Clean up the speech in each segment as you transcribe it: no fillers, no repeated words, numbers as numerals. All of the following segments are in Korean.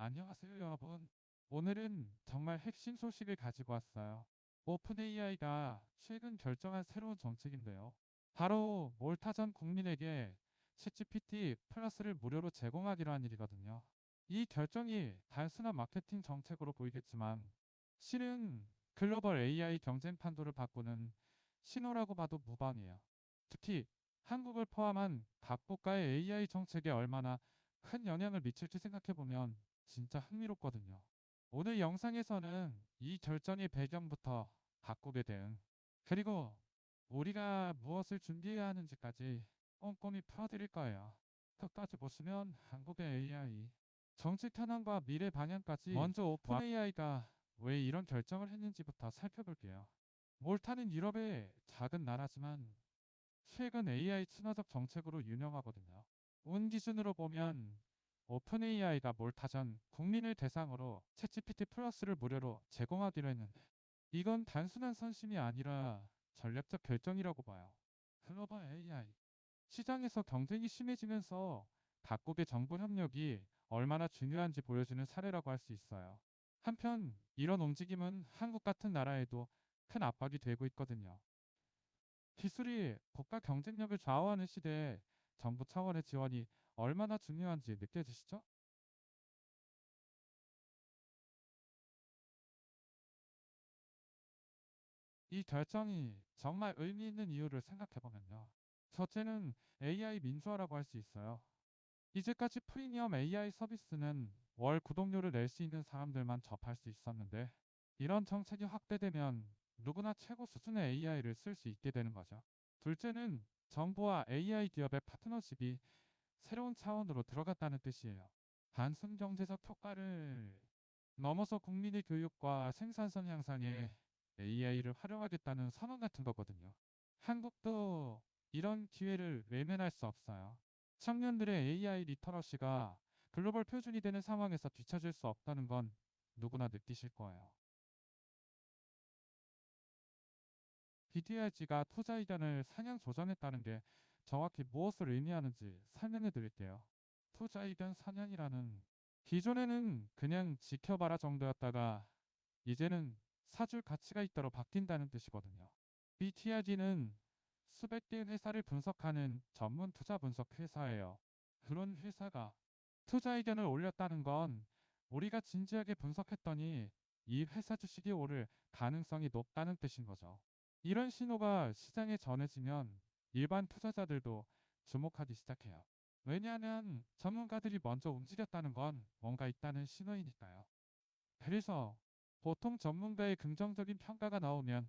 안녕하세요, 여러분. 오늘은 정말 핵심 소식을 가지고 왔어요. 오픈 AI가 최근 결정한 새로운 정책인데요. 바로 몰타 전 국민에게 챗GPT 플러스를 무료로 제공하기로 한 일이거든요. 이 결정이 단순한 마케팅 정책으로 보이겠지만 실은 글로벌 AI 경쟁 판도를 바꾸는 신호라고 봐도 무방해요. 특히 한국을 포함한 각 국가의 AI 정책에 얼마나 큰 영향을 미칠지 생각해보면 진짜 흥미롭거든요. 오늘 영상에서는 이 결정의 배경부터 바꾸게 된 그리고 우리가 무엇을 준비해야 하는지까지 꼼꼼히 풀어드릴 거예요. 끝까지 보시면 한국의 AI 정책 현황과 미래 방향까지 먼저 오픈 AI가 왜 이런 결정을 했는지부터 살펴볼게요. 몰타는 유럽의 작은 나라지만 최근 AI 친화적 정책으로 유명하거든요. 운 기준으로 보면 오픈 AI가 몰타 전 국민을 대상으로 챗GPT 플러스를 무료로 제공하기로 했는데 이건 단순한 선심이 아니라 전략적 결정이라고 봐요. 글로벌 AI 시장에서 경쟁이 심해지면서 각국의 정보 협력이 얼마나 중요한지 보여주는 사례라고 할 수 있어요. 한편 이런 움직임은 한국 같은 나라에도 큰 압박이 되고 있거든요. 기술이 국가 경쟁력을 좌우하는 시대에 정부 차원의 지원이 얼마나 중요한지 느껴지시죠? 이 결정이 정말 의미 있는 이유를 생각해보면요. 첫째는 AI 민주화라고 할 수 있어요. 이제까지 프리미엄 AI 서비스는 월 구독료를 낼 수 있는 사람들만 접할 수 있었는데 이런 정책이 확대되면 누구나 최고 수준의 AI를 쓸 수 있게 되는 거죠. 둘째는 정부와 AI 기업의 파트너십이 새로운 차원으로 들어갔다는 뜻이에요. 단순 경제적 효과를 넘어서 국민의 교육과 생산성 향상에 AI를 활용하겠다는 선언 같은 거거든요. 한국도 이런 기회를 외면할 수 없어요. 청년들의 AI 리터러시가 글로벌 표준이 되는 상황에서 뒤처질 수 없다는 건 누구나 느끼실 거예요. BTRG가 투자 이전을 상향 조정했다는 게 정확히 무엇을 의미하는지 설명해 드릴게요. 투자 이전 상향이라는 기존에는 그냥 지켜봐라 정도였다가 이제는 사줄 가치가 있도록 바뀐다는 뜻이거든요. BTRG는 수백 개의 회사를 분석하는 전문 투자 분석 회사예요. 그런 회사가 투자 의견을 올렸다는 건 우리가 진지하게 분석했더니 이 회사 주식이 오를 가능성이 높다는 뜻인 거죠. 이런 신호가 시장에 전해지면 일반 투자자들도 주목하기 시작해요. 왜냐하면 전문가들이 먼저 움직였다는 건 뭔가 있다는 신호이니까요. 그래서 보통 전문가의 긍정적인 평가가 나오면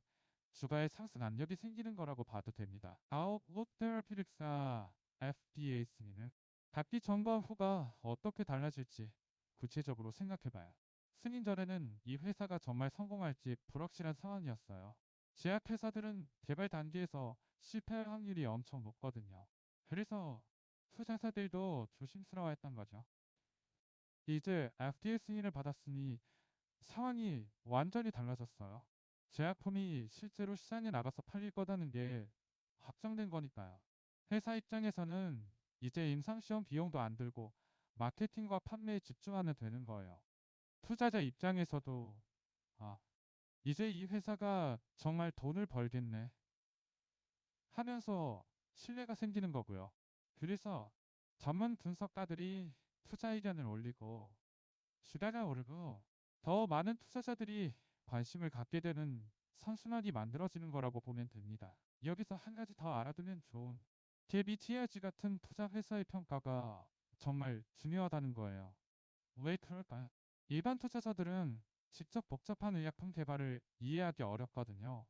주가에 상승 압력이 생기는 거라고 봐도 됩니다. 아홉 롯데어피릭사 FDA 승인은 각기 전과 후가 어떻게 달라질지 구체적으로 생각해봐요. 승인 전에는 이 회사가 정말 성공할지 불확실한 상황이었어요. 제약회사들은 개발 단계에서 실패할 확률이 엄청 높거든요. 그래서 투자자들도 조심스러워했던 거죠. 이제 FDA 승인을 받았으니 상황이 완전히 달라졌어요. 제약품이 실제로 시장에 나가서 팔릴 거다는 게 확정된 거니까요. 회사 입장에서는 이제 임상시험 비용도 안 들고 마케팅과 판매에 집중하면 되는 거예요. 투자자 입장에서도 아, 이제 이 회사가 정말 돈을 벌겠네 하면서 신뢰가 생기는 거고요. 그래서 전문 분석가들이 투자 의견을 올리고 주가가 오르고 더 많은 투자자들이 관심을 갖게 되는 선순환이 만들어지는 거라고 보면 됩니다. 여기서 한 가지 더 알아두면 좋은 KBTRG 같은 투자 회사의 평가가 정말 중요하다는 거예요. 왜 그럴까요? 일반 투자자들은 직접 복잡한 의약품 개발을 이해하기 어렵거든요.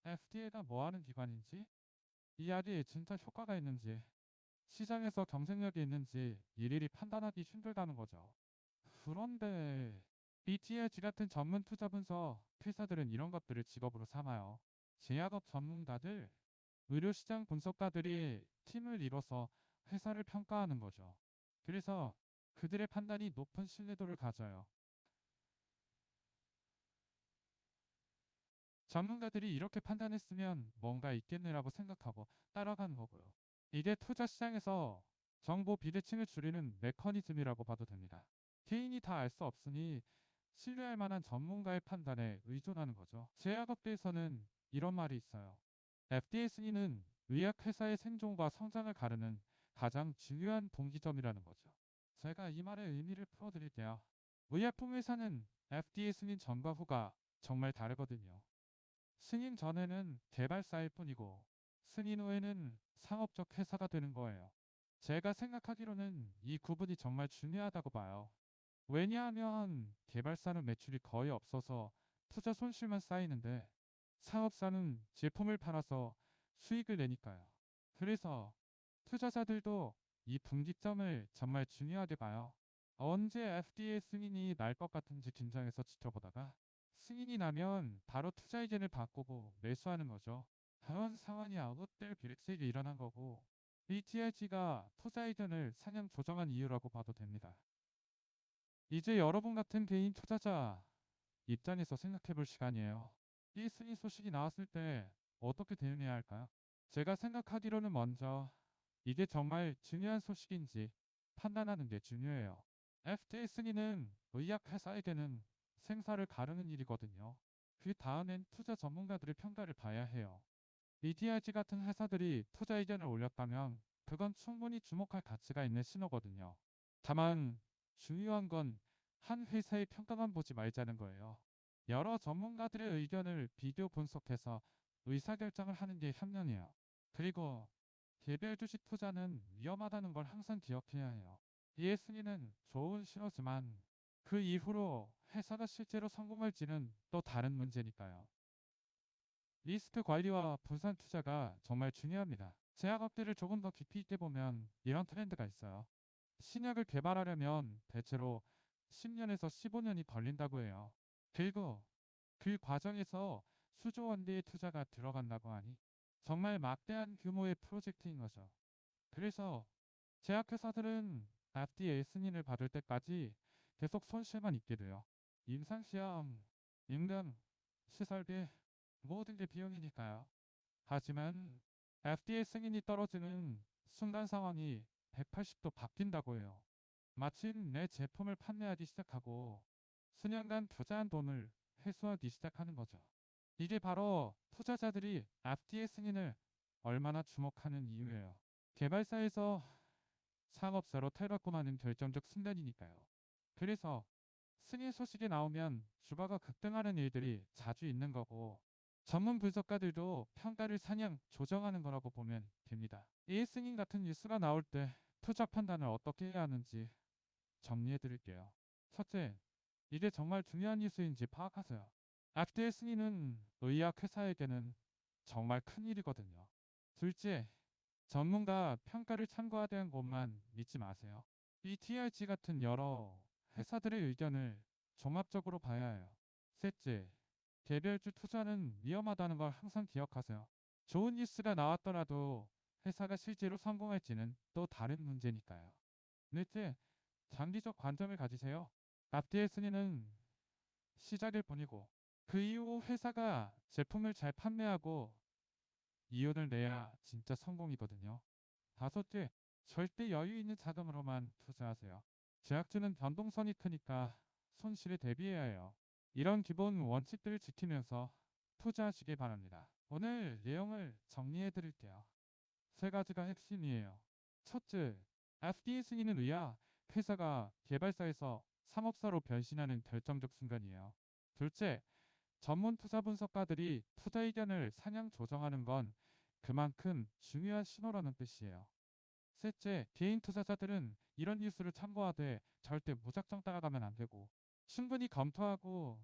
FDA가 뭐 하는 기관인지, 이 약이 진짜 효과가 있는지, 시장에서 경쟁력이 있는지 일일이 판단하기 힘들다는 거죠. 그런데 BTLG 같은 전문 투자 분석 회사들은 이런 것들을 직업으로 삼아요. 제약업 전문가들, 의료시장 분석가들이 팀을 이뤄서 회사를 평가하는 거죠. 그래서 그들의 판단이 높은 신뢰도를 가져요. 전문가들이 이렇게 판단했으면 뭔가 있겠네라고 생각하고 따라가는 거고요. 이게 투자 시장에서 정보 비대칭을 줄이는 메커니즘이라고 봐도 됩니다. 개인이 다 알 수 없으니 신뢰할 만한 전문가의 판단에 의존하는 거죠. 제약업계에서는 이런 말이 있어요. FDA 승인은 의약회사의 생존과 성장을 가르는 가장 중요한 동기점이라는 거죠. 제가 이 말의 의미를 풀어드릴게요. 의약품 회사는 FDA 승인 전과 후가 정말 다르거든요. 승인 전에는 개발사일 뿐이고 승인 후에는 상업적 회사가 되는 거예요. 제가 생각하기로는 이 구분이 정말 중요하다고 봐요. 왜냐하면 개발사는 매출이 거의 없어서 투자 손실만 쌓이는데 사업사는 제품을 팔아서 수익을 내니까요. 그래서 투자자들도 이 분기점을 정말 중요하게 봐요. 언제 FDA 승인이 날 것 같은지 긴장해서 지켜보다가 승인이 나면 바로 투자 의견을 바꾸고 매수하는 거죠. 그런 상황이 아웃될 기획색이 일어난 거고 ATRG가 투자 의견을 상향 조정한 이유라고 봐도 됩니다. 이제 여러분 같은 개인 투자자 입장에서 생각해 볼 시간이에요. 이 승인 소식이 나왔을 때 어떻게 대응해야 할까요? 제가 생각하기로는 먼저 이게 정말 중요한 소식인지 판단하는 게 중요해요. FDA 승인은 의약 회사에게는 생사를 가르는 일이거든요. 그 다음엔 투자 전문가들의 평가를 봐야 해요. EDRG 같은 회사들이 투자 의견을 올렸다면 그건 충분히 주목할 가치가 있는 신호거든요. 다만 중요한 건 한 회사의 평가만 보지 말자는 거예요. 여러 전문가들의 의견을 비교 분석해서 의사결정을 하는 게 현명해요. 그리고 개별 주식 투자는 위험하다는 걸 항상 기억해야 해요. 이의 승인은 좋은 신호지만 그 이후로 회사가 실제로 성공할지는 또 다른 문제니까요. 리스크 관리와 분산 투자가 정말 중요합니다. 제약업계를 조금 더 깊이 있게 보면 이런 트렌드가 있어요. 신약을 개발하려면 대체로 10년에서 15년이 걸린다고 해요. 그리고 그 과정에서 수조 원대의 투자가 들어간다고 하니 정말 막대한 규모의 프로젝트인 거죠. 그래서 제약회사들은 FDA 승인을 받을 때까지 계속 손실만 입게 돼요. 임상시험, 인간, 시설비, 모든 게 비용이니까요. 하지만 FDA 승인이 떨어지는 순간 상황이 180도 바뀐다고 해요. 마침 내 제품을 판매하기 시작하고 수년간 투자한 돈을 회수하기 시작하는 거죠. 이게 바로 투자자들이 FDA 승인을 얼마나 주목하는 이유예요. 개발사에서 상업사로 탈바꿈하는 결정적 순간이니까요. 그래서 승인 소식이 나오면 주가가 급등하는 일들이 자주 있는 거고 전문 분석가들도 평가를 상향 조정하는 거라고 보면 됩니다. 이 승인 같은 뉴스가 나올 때 투자 판단을 어떻게 해야 하는지 정리해 드릴게요. 첫째, 이게 정말 중요한 뉴스인지 파악하세요. FDA 승인은 의약 회사에게는 정말 큰 일이거든요. 둘째, 전문가 평가를 참고하는 것만 믿지 마세요. BTRG 같은 여러 회사들의 의견을 종합적으로 봐야 해요. 셋째, 개별주 투자는 위험하다는 걸 항상 기억하세요. 좋은 뉴스가 나왔더라도 회사가 실제로 성공할지는 또 다른 문제니까요. 넷째, 장기적 관점을 가지세요. 앞뒤의 순위는 시작일 뿐이고 그 이후 회사가 제품을 잘 판매하고 이윤을 내야 진짜 성공이거든요. 다섯째, 절대 여유 있는 자금으로만 투자하세요. 제약주는 변동성이 크니까 손실에 대비해야 해요. 이런 기본 원칙들을 지키면서 투자하시기 바랍니다. 오늘 내용을 정리해 드릴게요. 세 가지가 핵심이에요. 첫째, FDA 승인은 의야 회사가 개발사에서 상업사로 변신하는 결정적 순간이에요. 둘째, 전문 투자 분석가들이 투자 의견을 상향 조정하는 건 그만큼 중요한 신호라는 뜻이에요. 셋째, 개인 투자자들은 이런 뉴스를 참고하되 절대 무작정 따라가면 안 되고 충분히 검토하고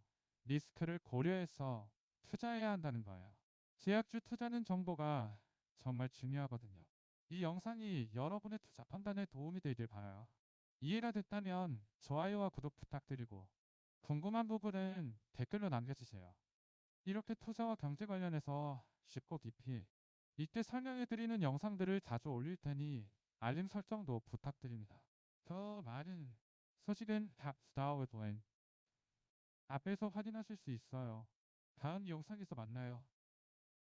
리스크를 고려해서 투자해야 한다는 거예요. 제약주 투자는 정보가 정말 중요하거든요. 이 영상이 여러분의 투자 판단에 도움이 되길 바라요. 이해가 됐다면 좋아요와 구독 부탁드리고 궁금한 부분은 댓글로 남겨주세요. 이렇게 투자와 경제 관련해서 쉽고 깊이 이때 설명해드리는 영상들을 자주 올릴 테니 알림 설정도 부탁드립니다. 더 많은 소식은 탑스타워드엔 앞에서 확인하실 수 있어요. 다음 영상에서 만나요.